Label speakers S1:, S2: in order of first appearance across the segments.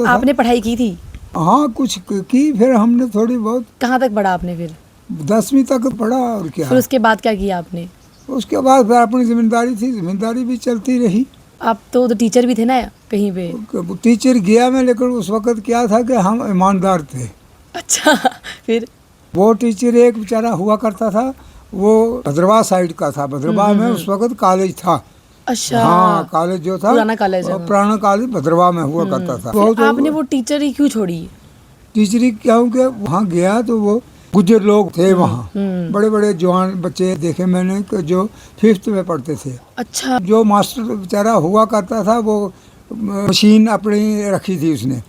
S1: आपने पढ़ाई की थी?
S2: हाँ कुछ की, फिर हमने थोड़ी बहुत।
S1: कहाँ तक पढ़ा आपने फिर?
S2: 10वीं तक पढ़ा और क्या।
S1: फिर उसके बाद क्या किया आपने?
S2: उसके बाद फिर अपनी जिम्मेदारी थी, जिम्मेदारी भी चलती रही।
S1: आप तो टीचर भी थे ना कहीं पे?
S2: टीचर गया मैं, लेकिन उस वक़्त क्या था कि हम ईमानदार थे।
S1: अच्छा फिर?
S2: वो टीचर एक बेचारा हुआ करता था, वो भद्रवाह साइड का था। भद्रवाह में उस वक़्त कॉलेज था।
S1: अच्छा।
S2: हाँ कॉलेज जो था,
S1: पुराना कॉलेज है।
S2: पुराना कॉलेज भद्रवाह में हुआ करता था।
S1: फिर आपने वो टीचर ही क्यों छोड़ी?
S2: टीचरी क्योंकि वहाँ गया तो वो गुज्जर लोग थे वहाँ, बड़े बड़े जवान बच्चे देखे मैंने कि जो 5th में पढ़ते थे।
S1: अच्छा।
S2: जो मास्टर बेचारा हुआ करता था वो मशीन अपनी रखी थी उसने,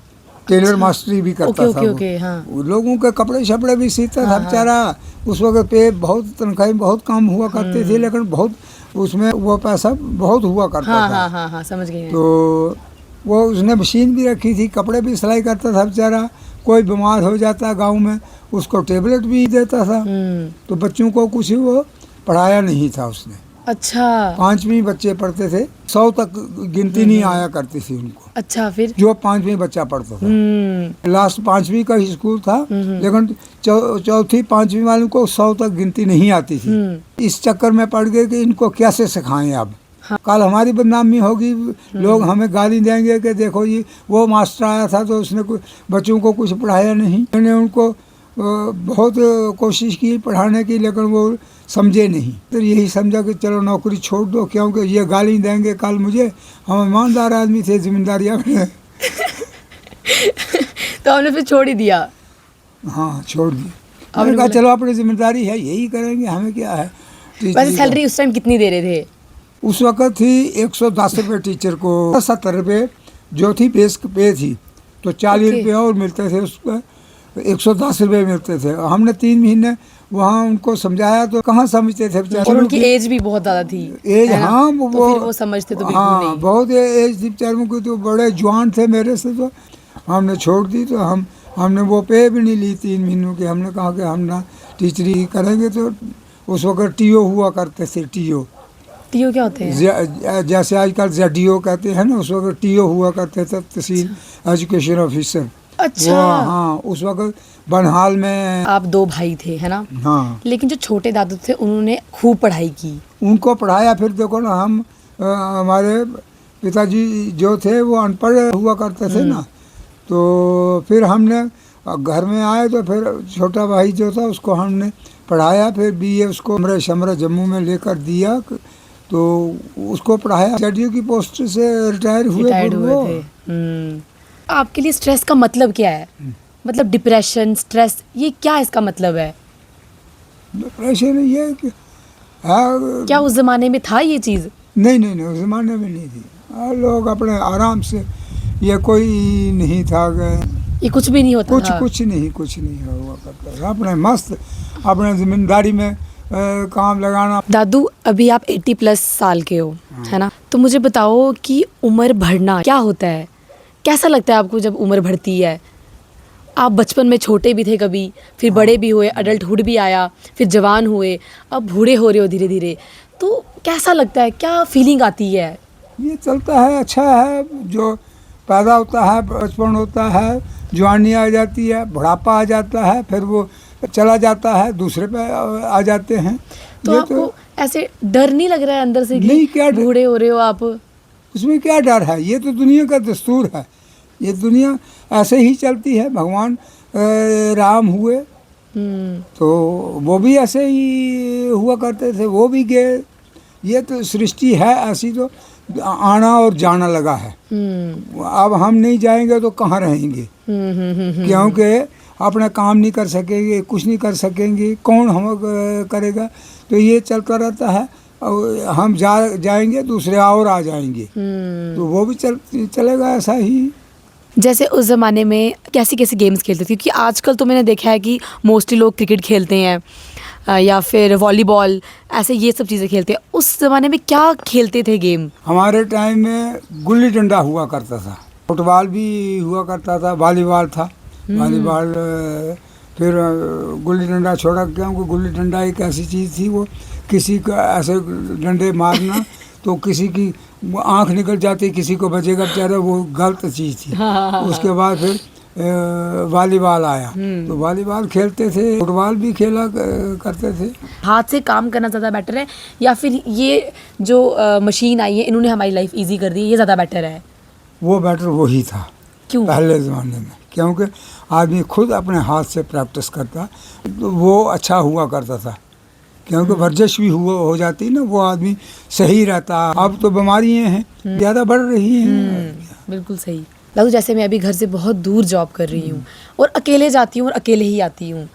S2: टेलर मास्टरी भी करता था।
S1: ओके, हाँ।
S2: वो लोगों के कपड़े शपड़े भी सीता था बेचारा। उस वक्त पे बहुत तनख्वाही बहुत कम हुआ करते थे, लेकिन बहुत उसमें वो पैसा बहुत हुआ करता था।
S1: हाँ, समझ गई मैं।
S2: तो वो उसने मशीन भी रखी थी, कपड़े भी सिलाई करता था बेचारा। कोई बीमार हो जाता गांव में, उसको टेबलेट भी देता था। तो बच्चों को कुछ वो पढ़ाया नहीं था उसने।
S1: अच्छा।
S2: 5वीं बच्चे पढ़ते थे, 100 तक गिनती नहीं आया करती थी उनको।
S1: अच्छा फिर?
S2: जो 5वीं बच्चा पढ़ता था, लास्ट 5वीं का ही स्कूल था, लेकिन चौथी 5वीं वालों को 100 तक गिनती नहीं आती थी। इस चक्कर में पड़ गए कि इनको कैसे सिखाएं अब। कल हमारी बदनामी होगी, लोग हमें गाली देंगे कि देखो ये वो मास्टर आया था तो उसने बच्चों को कुछ पढ़ाया नहीं। मैंने उनको बहुत कोशिश की पढ़ाने की, लेकिन वो समझे नहीं। तो यही समझा कि चलो नौकरी छोड़ दो, क्योंकि ये गाली देंगे कल मुझे। हम ईमानदार आदमी थे, जिम्मेदारियाँ
S1: तो हमने फिर छोड़ ही दिया?
S2: हाँ छोड़ दी। मैंने कहा चलो अपनी जिम्मेदारी है, यही करेंगे, हमें क्या है।
S1: वैसे सैलरी उस टाइम कितनी दे रहे थे?
S2: उस वक़्त थी 110 रुपये टीचर को, 70 रुपये जो थी बेस पे थी, तो 40 रुपये और मिलते थे उस पर, 110 रुपये मिलते थे। हमने 3 महीने वहाँ उनको समझाया तो कहाँ समझते थे।
S1: और उनकी एज भी बहुत ज़्यादा थी।
S2: एज हाँ
S1: तो फिर वो समझते तो बिल्कुल
S2: हाँ
S1: नहीं।
S2: बहुत एज थी बेचारों की, तो बड़े जवान थे मेरे से। तो हमने छोड़ दी। तो हमने वो पे भी नहीं ली 3 महीनों की। हमने कहा कि हम ना टीचरी करेंगे। तो उस वक्त टीओ हुआ करते थे।
S1: टीओ क्या होते हैं?
S2: जैसे आजकल जेडीओ कहते हैं ना, उस वक्त टीओ हुआ करते थे, तहसील एजुकेशन ऑफिसर।
S1: अच्छा।
S2: हाँ उस वक्त बनहाल में।
S1: आप 2 भाई थे है ना?
S2: हाँ।
S1: लेकिन जो छोटे दादू थे उन्होंने खूब पढ़ाई की।
S2: उनको पढ़ाया। फिर देखो ना, हम हमारे पिताजी जो थे वो अनपढ़ हुआ करते थे ना। तो फिर हमने घर में आए तो फिर छोटा भाई जो था उसको हमने पढ़ाया। फिर बीए उसको शमरा जम्मू में लेकर दिया, तो उसको पढ़ाया। जेडीओ की पोस्ट से रिटायर हुए
S1: थे। आपके लिए स्ट्रेस का मतलब क्या है? मतलब डिप्रेशन, स्ट्रेस, ये क्या इसका मतलब है?
S2: डिप्रेशन ये है कि
S1: क्या उस जमाने में था ये चीज़?
S2: नहीं उस जमाने में नहीं थी। लोग अपने आराम से, ये कोई नहीं था
S1: ये कुछ भी नहीं होता था।
S2: कुछ नहीं हुआ करता था। अपने मस्त अपने जिम्मेदारी में काम लगाना।
S1: दादू अभी आप 80+ साल के हो, है ना? तो मुझे बताओ कि उम्र बढ़ना क्या होता है? कैसा लगता है आपको जब उम्र बढ़ती है? आप बचपन में छोटे भी थे कभी, फिर बड़े भी हुए, अडल्टहुड भी आया, फिर जवान हुए, अब बूढ़े हो रहे हो धीरे धीरे। तो कैसा लगता है, क्या फीलिंग आती है?
S2: ये चलता है, अच्छा है। जो पैदा होता है, बचपन होता है, जवानी आ जाती है, बुढ़ापा आ जाता है, फिर वो चला जाता है, दूसरे पे आ जाते हैं।
S1: तो आपको ऐसे डर नहीं लग रहा है अंदर से
S2: नहीं, क्या
S1: बूढ़े हो रहे हो आप?
S2: उसमें क्या डर है? ये तो दुनिया का दस्तूर है। ये दुनिया ऐसे ही चलती है। भगवान राम हुए तो वो भी ऐसे ही हुआ करते थे, वो भी गए। ये तो सृष्टि है ऐसी, तो आना और जाना लगा है। अब हम नहीं जाएंगे तो कहाँ रहेंगे? क्योंकि अपना काम नहीं कर सकेंगे, कुछ नहीं कर सकेंगे, कौन हम करेगा? तो ये चलता रहता है। और हम जाएंगे, दूसरे और आ जाएंगे, तो वो भी चलेगा ऐसा ही।
S1: जैसे उस ज़माने में कैसी कैसी गेम्स खेलते थे? क्योंकि आजकल तो मैंने देखा है कि मोस्टली लोग क्रिकेट खेलते हैं या फिर वॉलीबॉल, ऐसे ये सब चीज़ें खेलते हैं। उस ज़माने में क्या खेलते थे गेम? हमारे
S2: टाइम में गुल्ली डंडा हुआ करता था, फुटबॉल भी हुआ करता था, वॉलीबॉल था। वॉलीबॉल फिर गुल्ली डंडा छोड़ा, क्योंकि गुल्ली डंडा एक ऐसी चीज़ थी, वो किसी का ऐसे डंडे मारना तो किसी की वो आँख निकल जाती, किसी को बचेगा बेचारा, वो गलत चीज़ थी। उसके बाद फिर वॉलीबॉल आया, तो वॉलीबॉल खेलते थे, फुटबॉल भी खेला करते थे।
S1: हाथ से काम करना ज़्यादा बेटर है या फिर ये जो मशीन आई है इन्होंने हमारी लाइफ इजी कर दी है, ये ज़्यादा बेटर है?
S2: वो बेटर वही था
S1: क्यों?
S2: पहले ज़माने में, क्योंकि आदमी खुद अपने हाथ से प्रैक्टिस करता, तो वो अच्छा हुआ करता था, क्योंकि वर्जिश भी हो जाती ना, वो आदमी सही रहता। अब तो बीमारियाँ हैं ज़्यादा बढ़ रही हैं।
S1: बिल्कुल सही। दादू जैसे मैं अभी घर से बहुत दूर जॉब कर रही हूँ और अकेले जाती हूँ और अकेले ही आती हूँ,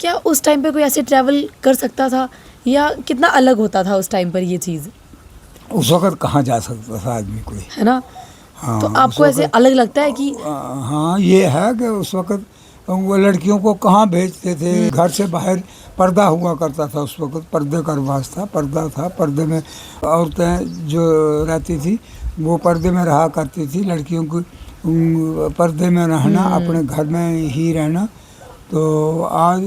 S1: क्या उस टाइम पे कोई ऐसे ट्रैवल कर सकता था या कितना अलग होता था उस टाइम पर ये चीज़?
S2: उस वक़्त कहाँ जा सकता था आदमी कोई,
S1: है ना?
S2: हाँ।
S1: तो
S2: उस
S1: आपको ऐसे
S2: वक़्त
S1: अलग लगता है कि
S2: हाँ, ये है कि उस वक़्त वो लड़कियों को कहाँ भेजते थे, घर से बाहर पर्दा हुआ करता था। उस वक़्त पर्दे का रिवाज था, पर्दा था, पर्दे में औरतें जो रहती थी वो पर्दे में रहा करती थी, लड़कियों को पर्दे में रहना, अपने घर में ही रहना। तो आज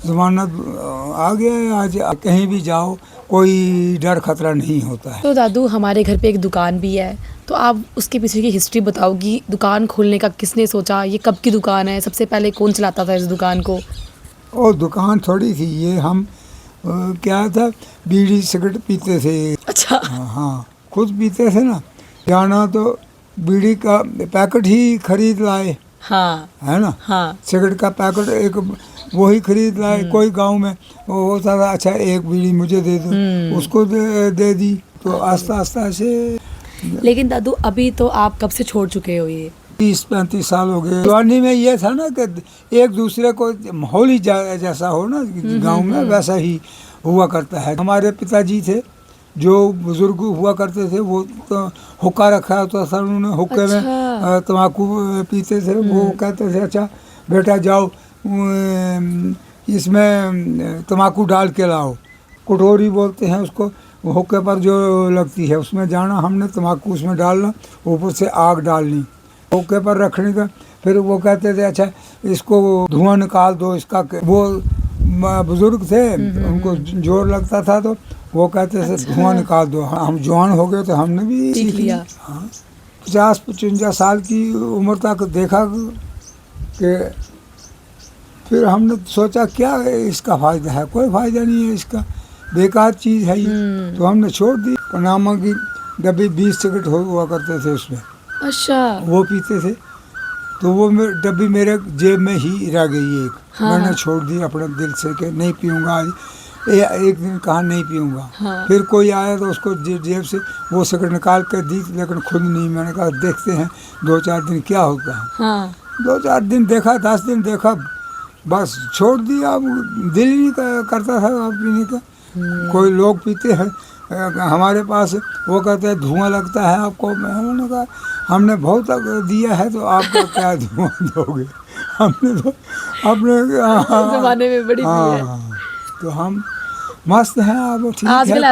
S2: ज़माना आ गया है, आज कहीं भी जाओ कोई डर खतरा नहीं होता है।
S1: तो दादू हमारे घर पे एक दुकान भी है, तो आप उसके पीछे की हिस्ट्री बताओ कि दुकान खोलने का किसने सोचा, ये कब की दुकान है, सबसे पहले कौन चलाता था इस दुकान को?
S2: और दुकान थोड़ी थी ये, हम क्या था, बीड़ी सिगरेट पीते थे।
S1: अच्छा।
S2: हाँ, खुद पीते थे ना, जाना तो बीड़ी का पैकेट ही खरीद लाए,
S1: हाँ
S2: है ना।
S1: हाँ।
S2: सिगरेट का पैकेट एक वही खरीद लाए। कोई गांव में वो होता था, अच्छा एक बीड़ी मुझे दे दो, उसको दे दी, तो आस्ता आस्ता ऐसे।
S1: लेकिन दादू अभी तो आप कब से छोड़ चुके हो ये?
S2: 30-35 साल हो गए। जवानी में ये था ना कि एक दूसरे को माहौल ही जैसा हो ना गांव में, वैसा ही हुआ करता है। हमारे पिताजी थे जो बुजुर्ग हुआ करते थे, वो तो हुक्का रखा होता था उन्होंने, हुक्के में तम्बाकू पीते थे। वो कहते थे अच्छा बेटा जाओ इसमें तम्बाकू डाल के लाओ, कटोरी बोलते हैं उसको, हुक्के पर जो लगती है उसमें जाना, हमने तम्बाकू उसमें डालना, ऊपर से आग डालनी, हुक्के पर रखने का। फिर वो कहते थे अच्छा इसको धुआं निकाल दो इसका। वो बुजुर्ग थे, उनको जोर लगता था, तो वो कहते थे धुआं निकाल दो। हम जवान हो गए तो हमने भी सीख लिया। 50-55 साल की उम्र तक देखा कि फिर हमने सोचा क्या इसका फ़ायदा है, कोई फ़ायदा नहीं है इसका, बेकार चीज़ है ये। तो हमने छोड़ दी। पनामा की डब्बी 20 सिगरेट हुआ करते थे उसमें,
S1: अच्छा।
S2: वो पीते थे, तो वो डब्बी मेरे जेब में ही रह गई एक। मैंने छोड़ दी अपने दिल से कि नहीं पीऊँगा आज। एक दिन कहा नहीं पीऊँगा, फिर कोई आया तो उसको जेब से वो सिगरेट निकाल कर दी, लेकिन खुद नहीं। मैंने कहा देखते हैं 2-4 दिन क्या होता है। 2-4 दिन देखा, 10 दिन देखा, बस छोड़ दिया। अब दिल ही नहीं करता था अब पीने का। कोई लोग पीते हैं हमारे पास, वो कहते हैं धुआं लगता है आपको। मैंने कहा हमने बहुत दिया है तो आपको क्या धुआं दोगे, हमने तो अपने
S1: ज़माने में बड़ी पी है।
S2: तो हम मस्त हैं। अब ठीक है।
S1: आजकल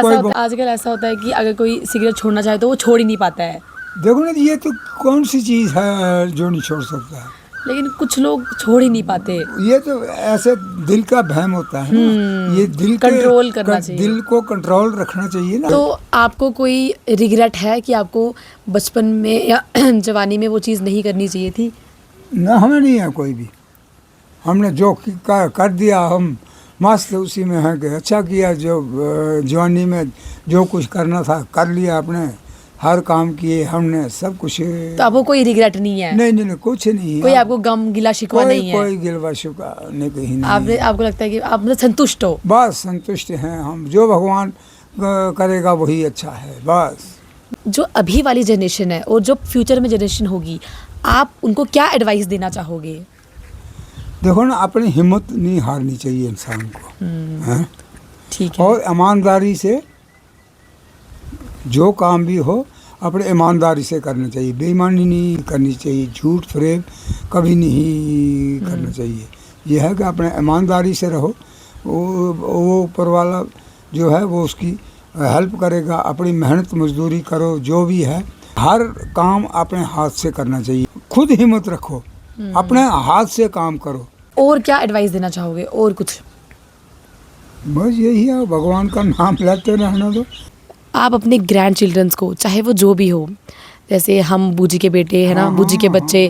S1: ऐसा होता है कि अगर कोई सिगरेट छोड़ना चाहे तो वो छोड़ ही नहीं पाता है।
S2: देखो ना, ये तो कौन सी चीज़ है जो नहीं छोड़ सकता है,
S1: लेकिन कुछ लोग छोड़ ही नहीं पाते।
S2: ये तो ऐसे दिल का भ्रम होता है ना, ये दिल
S1: कंट्रोल करना चाहिए,
S2: दिल को कंट्रोल रखना चाहिए ना।
S1: तो आपको कोई रिग्रेट है कि आपको बचपन में या जवानी में वो चीज़ नहीं करनी चाहिए थी?
S2: ना, हमें नहीं है कोई भी। हमने जो कर दिया, हम मस्त उसी में हैं कि अच्छा किया। जो जवानी में जो कुछ करना था कर लिया, अपने हर काम किए हमने, सब कुछ।
S1: तो आपको कोई रिग्रेट नहीं है?
S2: नहीं, कुछ नहीं है।
S1: कोई आपको गम गिला शिकवा नहीं है?
S2: कोई गिलवा शिकवा नहीं, कहीं नहीं।
S1: आपको लगता है कि आप मतलब संतुष्ट हो?
S2: बस संतुष्ट हैं हम, जो भगवान करेगा वही अच्छा है, बस।
S1: जो अभी वाली जनरेशन है और जो फ्यूचर में जनरेशन होगी, आप उनको क्या एडवाइस देना चाहोगे?
S2: देखो ना, अपनी हिम्मत नहीं हारनी चाहिए इंसान को, हैं?
S1: ठीक है।
S2: और ईमानदारी से जो काम भी हो अपने ईमानदारी से करना चाहिए, बेईमानी नहीं करनी चाहिए, झूठ फरेब कभी नहीं करना चाहिए। यह है कि अपने ईमानदारी से रहो, वो ऊपर वाला जो है वो उसकी हेल्प करेगा। अपनी मेहनत मजदूरी करो, जो भी है हर काम अपने हाथ से करना चाहिए। खुद हिम्मत रखो, अपने हाथ से काम करो।
S1: और क्या एडवाइस देना चाहोगे? और कुछ?
S2: बस यही है, भगवान का नाम लेते रहना दो।
S1: आप अपने ग्रैंड चिल्ड्रंस को, चाहे वो जो भी हो, जैसे हम बूजी के बेटे हैं ना,
S2: हाँ,
S1: बूजी के
S2: हाँ,
S1: बच्चे,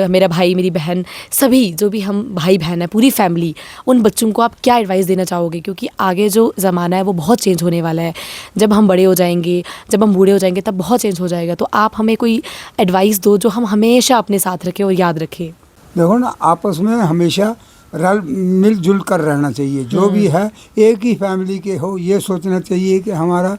S1: मेरा भाई, मेरी बहन, सभी जो भी हम भाई बहन है, पूरी फैमिली, उन बच्चों को आप क्या एडवाइस देना चाहोगे? क्योंकि आगे जो ज़माना है वो बहुत चेंज होने वाला है। जब हम बड़े हो जाएंगे, जब हम बूढ़े हो जाएंगे, तब बहुत चेंज हो जाएगा। तो आप हमें कोई एडवाइस दो जो हम हमेशा अपने साथ रखें और याद रखें।
S2: देखो ना, आपस में हमेशा रल मिलजुल कर रहना चाहिए। जो भी है एक ही फैमिली के हो, ये सोचना चाहिए कि हमारा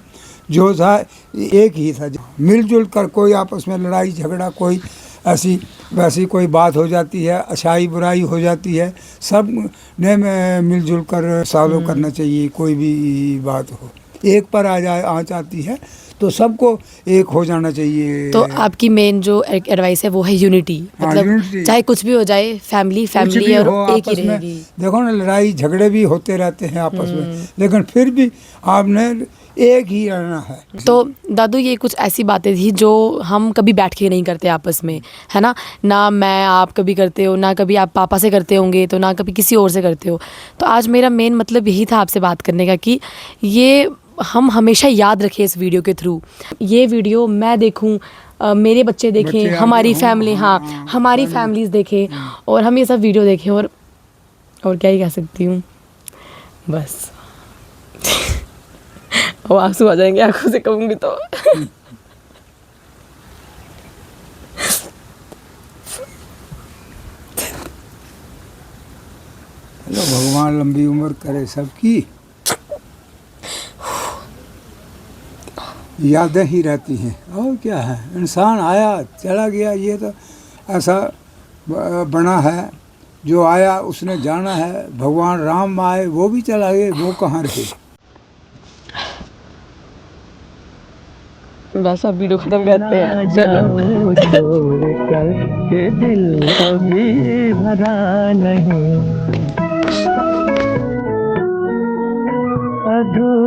S2: जो था एक ही था। मिलजुल कर, कोई आपस में लड़ाई झगड़ा, कोई ऐसी वैसी कोई बात हो जाती है, अच्छाई बुराई हो जाती है, सब ने मिलजुल कर सॉल्व करना चाहिए। कोई भी बात हो, एक पर आ जाती है तो सबको एक हो जाना चाहिए।
S1: तो आपकी मेन जो एडवाइस है वो है यूनिटी,
S2: हाँ,
S1: मतलब
S2: unity।
S1: चाहे कुछ भी हो जाए, फैमिली
S2: कुछ
S1: फैमिली
S2: भी
S1: और
S2: हो
S1: एक ही
S2: आपस में,
S1: रहेगी।
S2: देखो ना, लड़ाई झगड़े भी होते रहते हैं आपस में, लेकिन फिर भी आपने एक ही रहना है।
S1: तो दादू, ये कुछ ऐसी बातें थी जो हम कभी बैठ के नहीं करते आपस में, है ना मैं आप कभी करते हो, ना कभी आप पापा से करते होंगे, तो ना कभी किसी और से करते हो। तो आज मेरा मेन मतलब यही था आपसे बात करने का कि ये हम हमेशा याद रखें इस वीडियो के थ्रू। ये वीडियो मैं देखूं, मेरे बच्चे देखें,
S2: बच्चे आगे
S1: हमारी
S2: हों,
S1: फैमिली, हाँ हमारी फैमिलीज देखें, और हम ये सब वीडियो देखें। और क्या ही कह सकती हूँ, बस वो आंसू आ जाएंगे आंखों से कहूँगी तो।
S2: चलो, भगवान लंबी उम्र करे सबकी। यादें ही रहती हैं, और क्या है। इंसान आया चला गया, ये तो ऐसा बना है। जो आया उसने जाना है। भगवान राम आए, वो भी चला गए, वो कहाँ रहे।
S1: बस अब वीडियो खत्म करते हैं, चलो।
S3: छोड़ कर के दिल अभी भरा नहीं, अधूरा